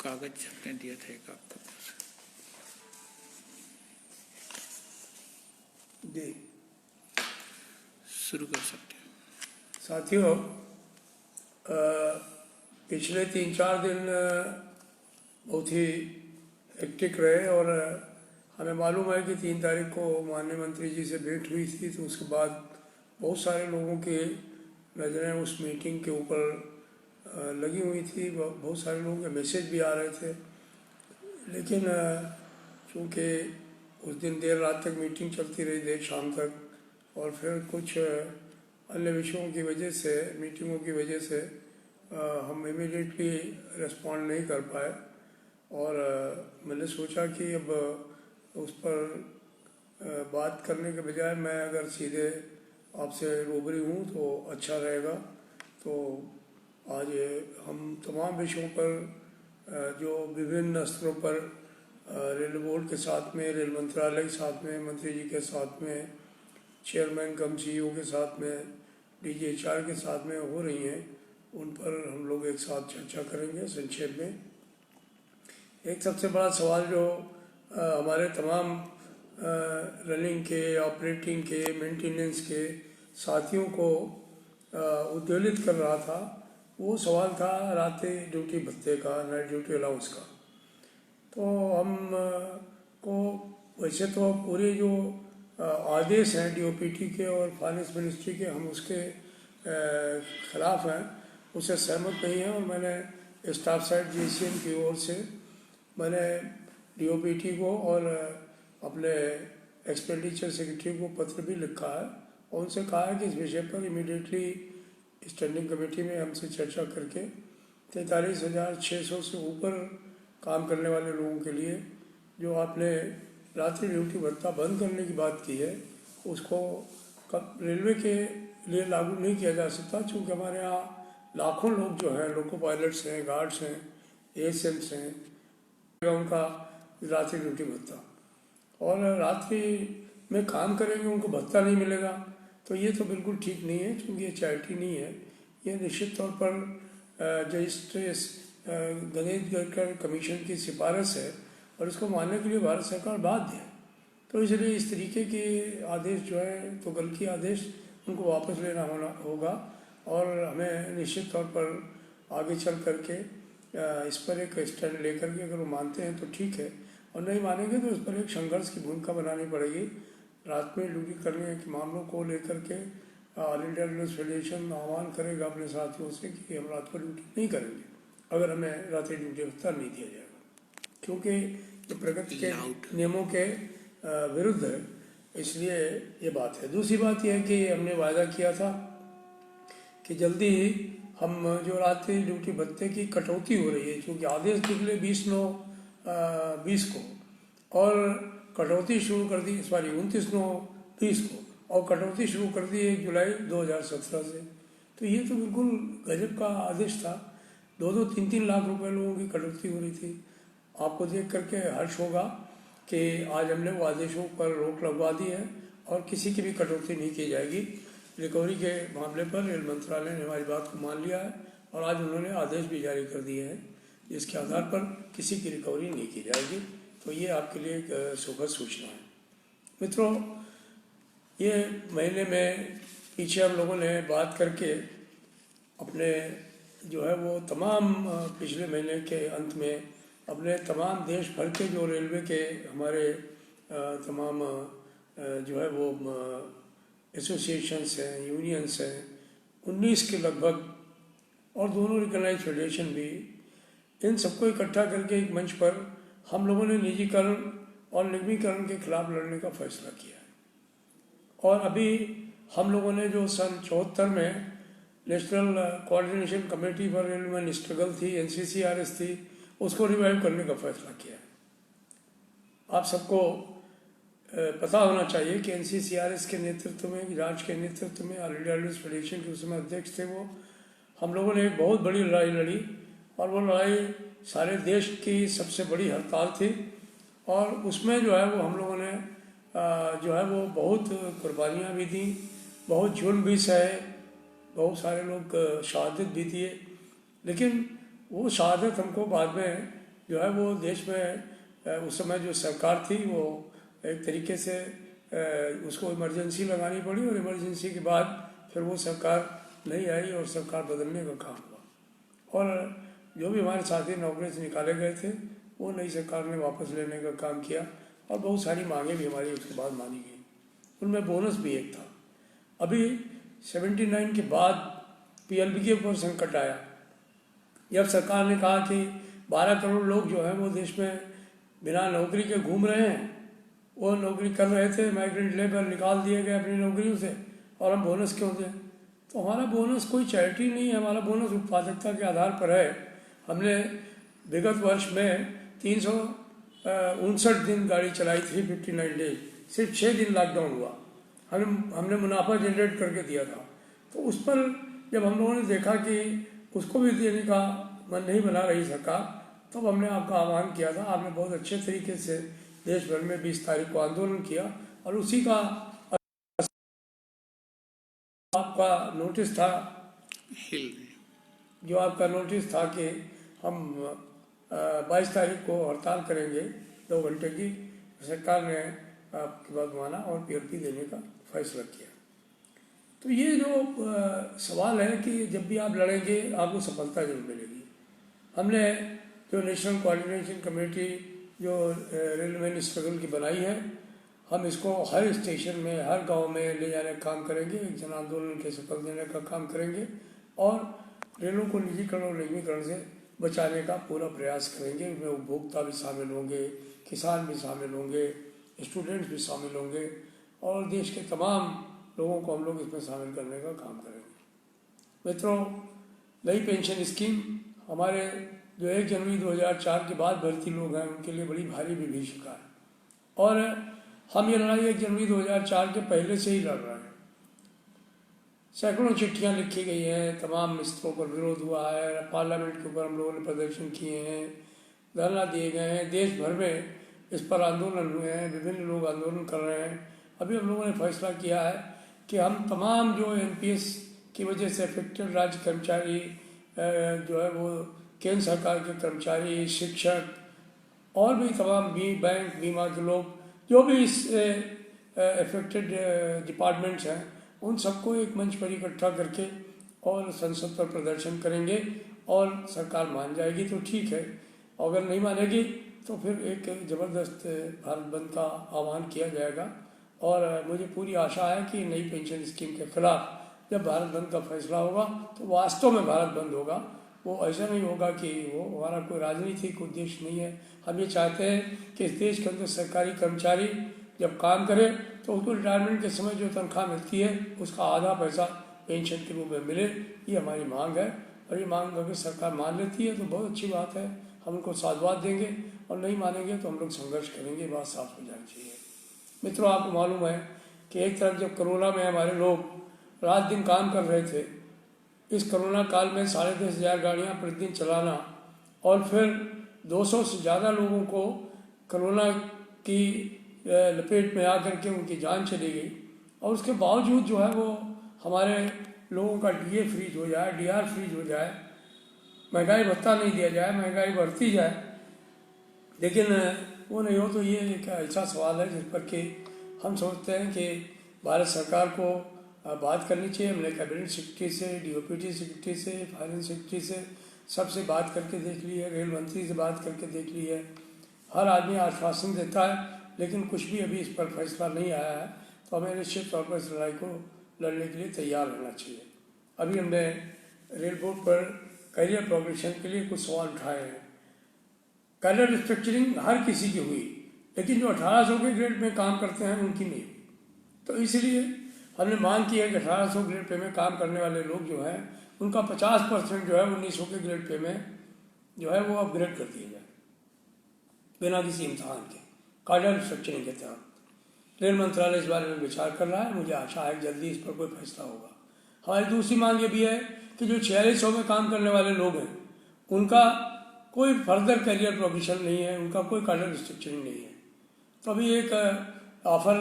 कागज हमने दिए थे एक आपको जी शुरू कर सकते हैं। साथियों, पिछले 3-4 दिन बहुत ही हेक्टिक रहे और हमें मालूम है कि 3 तारीख को माननीय मंत्री जी से भेंट हुई थी, तो उसके बाद बहुत सारे लोगों की नज़रें उस मीटिंग के ऊपर लगी हुई थी। बहुत सारे लोगों के मैसेज भी आ रहे थे, लेकिन चूँकि उस दिन देर रात तक मीटिंग चलती रही, देर शाम तक, और फिर कुछ अन्य विषयों की वजह से, मीटिंगों की वजह से हम इमीडिएटली रिस्पॉन्ड नहीं कर पाए। और मैंने सोचा कि अब उस पर बात करने के बजाय मैं अगर सीधे आपसे रूबरू हूँ तो अच्छा रहेगा। तो आज हम तमाम विषयों पर जो विभिन्न स्तरों पर रेल बोर्ड के साथ में, रेल मंत्रालय के साथ में, मंत्री जी के साथ में, चेयरमैन कम CEO के साथ में, DGHR के साथ में हो रही हैं, उन पर हम लोग एक साथ चर्चा करेंगे संक्षेप में। एक सबसे बड़ा सवाल जो हमारे तमाम रनिंग के, ऑपरेटिंग के, मेंटेनेंस के साथियों को उद्वेलित कर रहा था, वो सवाल था रात्रि ड्यूटी भत्ते का, नाइट ड्यूटी अलाउंस का। तो हम को वैसे तो पूरे जो आदेश हैं DOPT के और फाइनेंस मिनिस्ट्री के, हम उसके खिलाफ हैं, उससे सहमत नहीं हैं। और मैंने स्टाफ साइड GCM की ओर से मैंने DOPT को और अपने एक्सपेंडिचर सेक्रेटरी को पत्र भी लिखा है और उनसे कहा है कि इस विषय पर इमीडिएटली स्टैंडिंग कमेटी में हमसे चर्चा करके 43,600 से ऊपर काम करने वाले लोगों के लिए जो आपने रात्रि ड्यूटी भत्ता बंद करने की बात की है, उसको रेलवे के लिए लागू नहीं किया जा सकता, क्योंकि हमारे यहाँ लाखों लोग जो हैं, लोको पायलट्स हैं, गार्ड्स हैं, ASMs हैं, उनका रात्रि ड्यूटी भत्ता, और रात्रि में काम करेंगे उनको भत्ता नहीं मिलेगा, तो ये तो बिल्कुल ठीक नहीं है, क्योंकि ये चैरिटी नहीं है। ये निश्चित तौर पर रजिस्ट्रेस गणेश गडकर कमीशन की सिफारिश है और इसको मानने के लिए भारत सरकार बाध्य है। तो इसलिए इस तरीके के आदेश जो है, तो गलती आदेश उनको वापस लेना होगा और हमें निश्चित तौर पर आगे चल करके इस पर एक स्टैंड लेकर के, अगर वो मानते हैं तो ठीक है, और नहीं मानेंगे तो इस पर एक संघर्ष की भूमिका बनानी पड़ेगी। रात में ड्यूटी करने के मामलों को लेकर के ऑल इंडिया रेलवे फेडरेशन आह्वान करेगा अपने साथियों से कि हम रात को ड्यूटी नहीं करेंगे अगर हमें रात्रि ड्यूटी भत्ता नहीं दिया जाएगा, क्योंकि ये प्रगति के नियमों के विरुद्ध है। इसलिए ये बात है। दूसरी बात यह है कि हमने वायदा किया था कि जल्दी ही हम जो रात्रि ड्यूटी भत्ते की कटौती हो रही है, क्योंकि आदेश निकले 20/9/20 को और कटौती शुरू कर दी, 29/9/20 को, और कटौती शुरू कर दी 1 जुलाई 2017 से। तो ये तो बिल्कुल गजब का आदेश था। 2-2, 3-3 लाख रुपए लोगों की कटौती हो रही थी। आपको देख करके हर्ष होगा कि आज हमने वो आदेशों पर रोक लगवा दी है और किसी की भी कटौती नहीं की जाएगी। रिकवरी के मामले पर रेल मंत्रालय ने हमारी बात को मान लिया है और आज उन्होंने आदेश भी जारी कर दिए हैं जिसके आधार पर किसी की रिकवरी नहीं की जाएगी। तो ये आपके लिए एक सुखद सूचना है। मित्रों, ये महीने में पीछे हम लोगों ने बात करके अपने जो है वो तमाम पिछले महीने के अंत में अपने तमाम देश भर के जो रेलवे के हमारे तमाम जो है वो एसोसिएशंस हैं, यूनियंस हैं, 19 के लगभग, और दोनों रिकॉग्नाइज फेडरेशन भी, इन सबको इकट्ठा करके एक मंच पर हम लोगों ने निजीकरण और निगमीकरण के खिलाफ लड़ने का फैसला किया है। और अभी हम लोगों ने जो सन 74 में national coordination committee for railway struggle थी, NCCRS थी, उसको रिवाइव करने का फैसला किया है। आप सबको पता होना चाहिए कि NCCRS के नेतृत्व में, राज के नेतृत्व में, ऑल इंडिया रेलवे फेडरेशन के उसमें अध्यक्ष थे वो, हम लोगों ने एक बहुत बड़ी लड़ाई लड़ी और वो लड़ाई सारे देश की सबसे बड़ी हड़ताल थी और उसमें जो है वो हम लोगों ने जो है वो बहुत कुर्बानियाँ भी दी, बहुत जुल्म भी सहे, बहुत सारे लोग शहादत भी दिए, लेकिन वो शहादत हमको बाद में जो है वो देश में उस समय जो सरकार थी वो एक तरीके से उसको इमरजेंसी लगानी पड़ी, और इमरजेंसी के बाद फिर वो सरकार नहीं आई और सरकार बदलने का काम हुआ। और जो भी हमारे साथी नौकरी से निकाले गए थे वो नई सरकार ने वापस लेने का काम किया, और बहुत सारी मांगें भी हमारी उसके बाद मानी गई। उनमें बोनस भी एक था। अभी 79 के बाद पीएलबी के ऊपर संकट आया, जब सरकार ने कहा कि 12 करोड़ लोग जो हैं वो देश में बिना नौकरी के घूम रहे हैं, वो नौकरी कर रहे थे, माइग्रेंट लेबर निकाल दिए गए अपनी नौकरियों से, और हम बोनस क्यों दें। तो हमारा बोनस कोई चैरिटी नहीं है, हमारा बोनस उत्पादकता के आधार पर है। हमने विगत वर्ष में 359 दिन गाड़ी चलाई, 359 डेज, सिर्फ 6 दिन लॉकडाउन हुआ, हमने मुनाफा जनरेट करके दिया था। तो उस पर जब हम लोगों ने देखा कि उसको भी देने का मन नहीं बना रही सरकार, तब हमने आपका आह्वान किया था। आपने बहुत अच्छे तरीके से देश भर में 20 तारीख को आंदोलन किया, और उसी का आपका नोटिस था, जो आपका नोटिस था कि हम 22 तारीख को हड़ताल करेंगे 2 घंटे की। सरकार ने आपकी बात माना और पीएलपी देने का फैसला किया। तो ये जो सवाल है कि जब भी आप लड़ेंगे आपको सफलता जरूर मिलेगी। हमने जो नेशनल कोऑर्डिनेशन कमेटी जो रेलवे स्ट्रगल की बनाई है, हम इसको हर स्टेशन में, हर गांव में ले जाने का काम करेंगे, एक जन आंदोलन के शक्ल देने का काम करेंगे, और रेलों को निजीकरण और निगमीकरण से बचाने का पूरा प्रयास करेंगे। उसमें उपभोक्ता भी शामिल होंगे, किसान भी शामिल होंगे, स्टूडेंट्स भी शामिल होंगे, और देश के तमाम लोगों को हम लोग इसमें शामिल करने का काम करेंगे। मित्रों, नई पेंशन स्कीम हमारे जो 1 जनवरी 2004 के बाद भर्ती लोग हैं उनके लिए बड़ी भारी विभीषिका है, और हम ये लड़ाई 1 जनवरी 2004 के पहले से ही लड़ रहे हैं। सैकड़ों चिट्ठियां लिखी गई हैं, तमाम स्तरों पर विरोध हुआ है, पार्लियामेंट के ऊपर हम लोगों ने प्रदर्शन किए हैं, धरना दिए गए हैं, देश भर में इस पर आंदोलन हुए हैं, विभिन्न लोग आंदोलन कर रहे हैं। अभी हम लोगों ने फैसला किया है कि हम तमाम जो एनपीएस की वजह से अफेक्टेड राज्य कर्मचारी जो है वो केंद्र सरकार के कर्मचारी, शिक्षक, और भी तमाम बैंक बीमा के लोग, जो भी इस अफेक्टेड डिपार्टमेंट्स हैं, उन सबको एक मंच पर इकट्ठा करके और संसद पर प्रदर्शन करेंगे, और सरकार मान जाएगी तो ठीक है, अगर नहीं मानेगी तो फिर एक ज़बरदस्त भारत बंद का आह्वान किया जाएगा। और मुझे पूरी आशा है कि नई पेंशन स्कीम के खिलाफ जब भारत बंद का फैसला होगा तो वास्तव में भारत बंद होगा। वो ऐसा नहीं होगा कि वो हमारा कोई राजनीतिक उद्देश्य नहीं है। हम ये चाहते हैं कि इस देश के अंदर सरकारी कर्मचारी जब काम करे तो उसको रिटायरमेंट के समय जो तनख्वाह मिलती है उसका आधा पैसा पेंशन के रूप में मिले। ये हमारी मांग है, और ये मांग अगर सरकार मान लेती है तो बहुत अच्छी बात है, हम उनको साधुवाद देंगे, और नहीं मानेंगे तो हम लोग संघर्ष करेंगे। बात साफ हो जानी चाहिए। मित्रों, आपको मालूम है कि एक तरफ जब कोरोना में हमारे लोग रात दिन काम कर रहे थे, इस कोरोना काल में 10,500 गाड़ियाँ प्रतिदिन चलाना, और फिर 200 से ज़्यादा लोगों को कोरोना की लपेट में आकर के उनकी जान चली गई, और उसके बावजूद जो है वो हमारे लोगों का डीए फ्रीज हो जाए, डीआर फ्रीज हो जाए, महंगाई भत्ता नहीं दिया जाए, महंगाई बढ़ती जाए, लेकिन वो नहीं हो। तो ये एक ऐसा सवाल है जिस पर कि हम सोचते हैं कि भारत सरकार को बात करनी चाहिए। हमने कैबिनेट सेक्रेटरी से, डीओपीटी सेक्रेटरी से, फाइनेंस सेक्रेटरी से, सबसे बात करके देख ली है, रेल मंत्री से बात करके देख ली है। हर आदमी आश्वासन देता है, लेकिन कुछ भी अभी इस पर फैसला नहीं आया है। तो हमें निश्चित तौर पर इस लड़ाई को लड़ने के लिए तैयार रहना चाहिए। अभी हमने रेल बोर्ड पर करियर प्रोग्रेशन के लिए कुछ सवाल उठाए हैं। करियर स्ट्रक्चरिंग हर किसी की हुई, लेकिन जो 1800 के ग्रेड में काम करते हैं उनकी नहीं। तो इसलिए हमने मांग की है कि 1800 ग्रेड पे में काम करने वाले लोग जो हैं उनका 50% जो है 1900 के ग्रेड पे में जो है वो अपग्रेड कर दिया जाए बिना किसी इम्तहान के, करियर स्ट्रक्चरिंग के तहत। रेल मंत्रालय इस बारे में विचार कर रहा है, मुझे आशा है जल्दी इस पर कोई फैसला होगा। हमारी दूसरी मांग ये भी है कि जो 4600 में काम करने वाले लोग हैं उनका कोई फर्दर करियर प्रोग्रेशन नहीं है, उनका कोई करियर स्ट्रक्चरिंग नहीं है। तो अभी एक ऑफर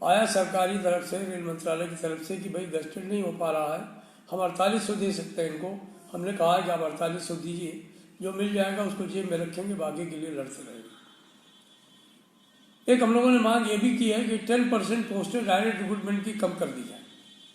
आया सरकारी तरफ से, रेल मंत्रालय की तरफ से, कि भाई वेस्टेड नहीं हो पा रहा है, हम 4800 दे सकते हैं इनको। हमने कहा कि आप 4800 दीजिए, जो मिल जाएगा उसको जेब में रखेंगे, बाकी के लिए लड़ते रहेंगे। एक हम लोगों ने मांग ये भी की है कि 10% पोस्टें डायरेक्ट रिक्रूटमेंट की कम कर दी जाए।